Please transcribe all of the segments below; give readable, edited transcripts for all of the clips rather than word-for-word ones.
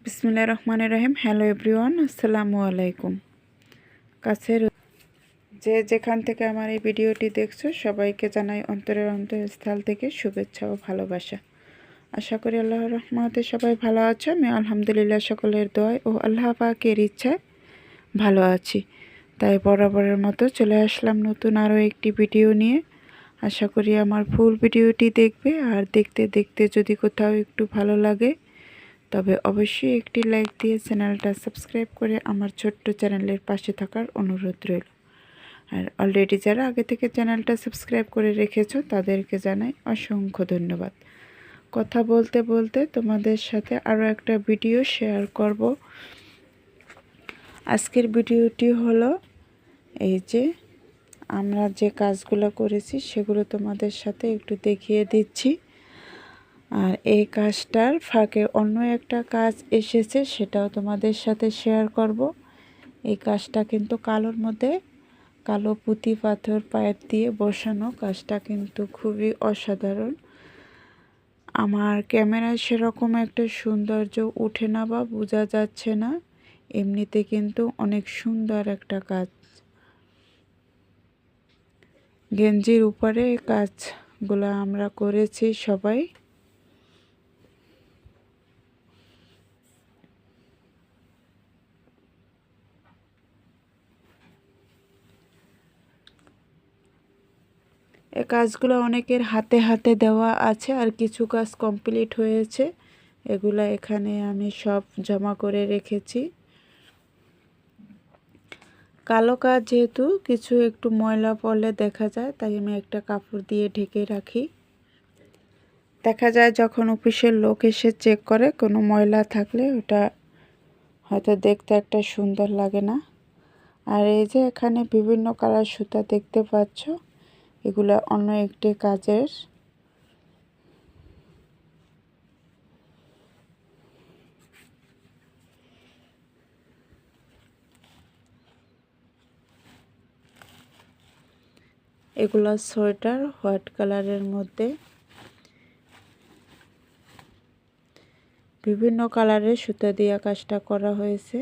বিসমিল্লাহির রহমানির রহিম। Hello everyone, আসসালামু আলাইকুম। কাছের যে যেখান থেকে আমার এই ভিডিওটি দেখছো সবাইকে জানাই অন্তরের অন্তঃস্থল থেকে শুভেচ্ছা ও ভালোবাসা। আশা করি আল্লাহর রহমতে সবাই ভালো আছো। আমি আলহামদুলিল্লাহ সকলের দোয়ায় ও আল্লাহ পাকের ইচ্ছায় ভালো আছি। তাই বরাবরের মতো চলে আসলাম নতুন আরও একটি ভিডিও নিয়ে। আশা করি আমার ফুল ভিডিওটি দেখবে, আর দেখতে দেখতে যদি কোথাও একটু ভালো লাগে তবে অবশ্যই একটি লাইক দিয়ে চ্যানেলটা সাবস্ক্রাইব করে আমার ছোট্ট চ্যানেলের পাশে থাকার অনুরোধ রইল। আর অলরেডি যারা আগে থেকে চ্যানেলটা সাবস্ক্রাইব করে রেখেছো তাদেরকে জানাই অসংখ্য ধন্যবাদ। কথা বলতে বলতে তোমাদের সাথে আরও একটা ভিডিও শেয়ার করব। আজকের ভিডিওটি হলো এই যে আমরা যে কাজগুলো করেছি সেগুলো তোমাদের সাথে একটু দেখিয়ে দিচ্ছি। আর এই কাজটার ফাঁকে অন্য একটা কাজ এসেছে, সেটাও তোমাদের সাথে শেয়ার করব। এই কাজটা কিন্তু কালোর মধ্যে কালো পুঁতি পাথর পাইপ দিয়ে বসানো। কাজটা কিন্তু খুবই অসাধারণ। আমার ক্যামেরায় সেরকম একটা সৌন্দর্য উঠে না বা বোঝা যাচ্ছে না, এমনিতে কিন্তু অনেক সুন্দর একটা কাজ। গেঞ্জির উপরে কাজগুলো আমরা করেছি সবাই। এই কাজগুলো অনেকের হাতে হাতে দেওয়া আছে, আর কিছু কাজ কমপ্লিট হয়েছে। এগুলা এখানে আমি সব জমা করে রেখেছি। কালো কাজ যেহেতু কিছু একটু ময়লা পড়লে দেখা যায়, তাই আমি একটা কাপড় দিয়ে ঢেকে রাখি। দেখা যায় যখন অফিসের লোক এসে চেক করে কোনো ময়লা থাকলে ওটা হয়তো দেখতে একটা সুন্দর লাগে না। আর এই যে এখানে বিভিন্ন কালার সুতা দেখতে পাচ্ছ, এগুলো অন্য একটি কাজের। এগুলো সোয়েটার হোয়াইট কালারের মধ্যে বিভিন্ন কালারের সুতা দিয়ে কাজটা করা হয়েছে।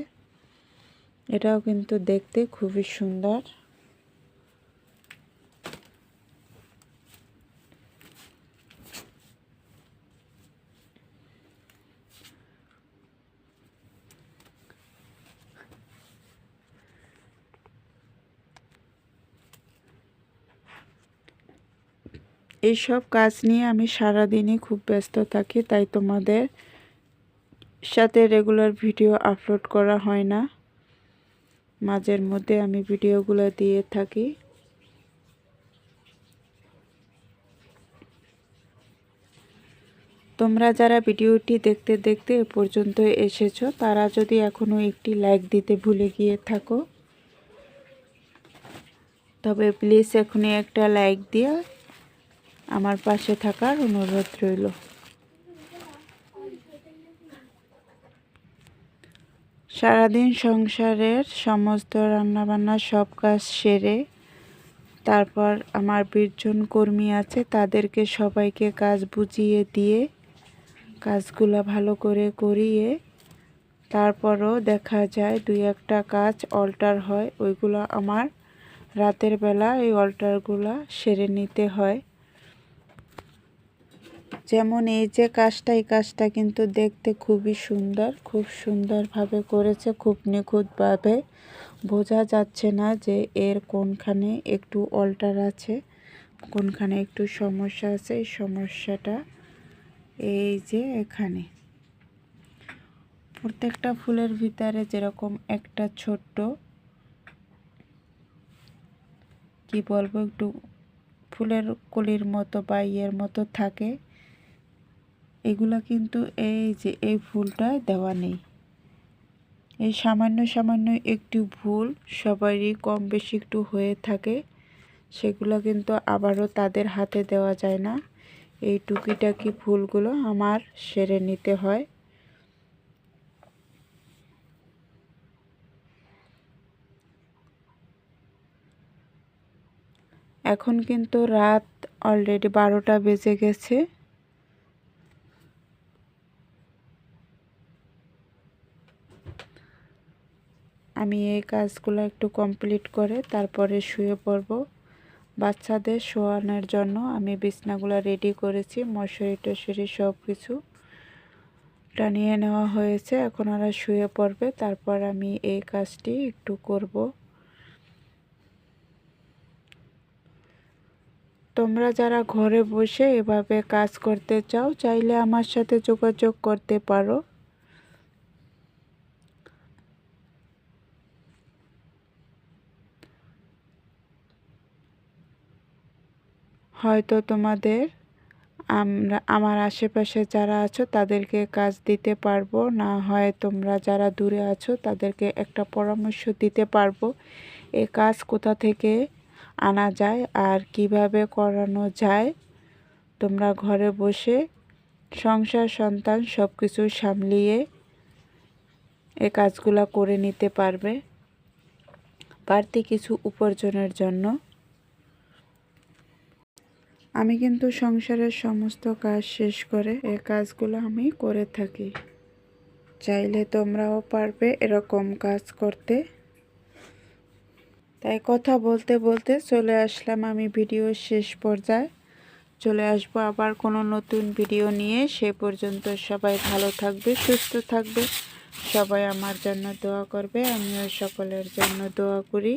এটাও কিন্তু দেখতে খুবই সুন্দর। এইসব কাজ নিয়ে আমি সারাদিনই খুব ব্যস্ত থাকি, তাই তোমাদের সাথে রেগুলার ভিডিও আপলোড করা হয় না। মাঝের মধ্যে আমি ভিডিওগুলো দিয়ে থাকি। তোমরা যারা ভিডিওটি দেখতে দেখতে এ পর্যন্ত এসেছো, তারা যদি এখনও একটি লাইক দিতে ভুলে গিয়ে থাকো তবে প্লিজ এখনই একটা লাইক দিয়ে আমার পাশে থাকার অনুরোধ রইল। সারাদিন সংসারের সমস্ত রান্নাবান্না সব কাজ সেরে তারপর আমার 20 জন কর্মী আছে, তাদেরকে সবাইকে কাজ বুঝিয়ে দিয়ে কাজগুলো ভালো করে করিয়ে তারপরও দেখা যায় দুই একটা কাজ অল্টার হয়। ওইগুলো আমার রাতের বেলা এই অল্টারগুলো সেরে নিতে হয়। যেমন এই যে কাজটা, এই কাজটা কিন্তু দেখতে খুবই সুন্দর, খুব সুন্দরভাবে করেছে, খুব নিখুঁতভাবে। বোঝা যাচ্ছে না যে এর কোনখানে একটু অল্টার আছে, কোনখানে একটু সমস্যা আছে। এই সমস্যাটা এই যে এখানে প্রত্যেকটা ফুলের ভিতরে যেরকম একটা ছোট্ট কি বলবো একটু ফুলের কলির মতো বা ইয়ের মতো থাকে, এগুলা কিন্তু এই যে এই ফুলটায় দেওয়া নেই। এই সামান্য সামান্য একটু ভুল সবারই কম বেশি একটু হয়ে থাকে, সেগুলো কিন্তু আবারও তাদের হাতে দেওয়া যায় না। এই টুকিটাকি ফুলগুলো আমার সেরে নিতে হয়। এখন কিন্তু রাত অলরেডি 12টা বেজে গেছে। আমি এই কাজগুলো একটু কমপ্লিট করে তারপরে শুয়ে পড়ব। বাচ্চাদের শোয়ানোর জন্য আমি বিছনাগুলো রেডি করেছি, মশারি টশারি সব কিছু টানিয়ে নেওয়া হয়েছে। এখন ওরা শুয়ে পড়বে, তারপর আমি এই কাজটি একটু করব। তোমরা যারা ঘরে বসে এভাবে কাজ করতে চাও, চাইলে আমার সাথে যোগাযোগ করতে পারো। হয়তো তোমাদের আমার আশেপাশে যারা আছো তাদেরকে কাজ দিতে পারবো, না হয় তোমরা যারা দূরে আছো তাদেরকে একটা পরামর্শ দিতে পারবো এই কাজ কোথা থেকে আনা যায় আর কিভাবে করানো যায়। তোমরা ঘরে বসে সংসার সন্তান সব কিছু সামলিয়ে এই কাজগুলো করে নিতে পারবে বাড়তি কিছু উপার্জনের জন্য। আমি কিন্তু সংসারের সমস্ত কাজ শেষ করে এই কাজগুলো আমি করে থাকি। চাইলে তোমরাও পারবে এরকম কাজ করতে। তাই কথা বলতে বলতে চলে আসলাম আমি ভিডিওর শেষ পর্যায়ে। চলে আসবো আবার কোনো নতুন ভিডিও নিয়ে। সে পর্যন্ত সবাই ভালো থাকবে, সুস্থ থাকবে। সবাই আমার জন্য দোয়া করবে, আমিও সকলের জন্য দোয়া করি।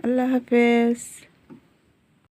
আল্লাহ হাফেজ।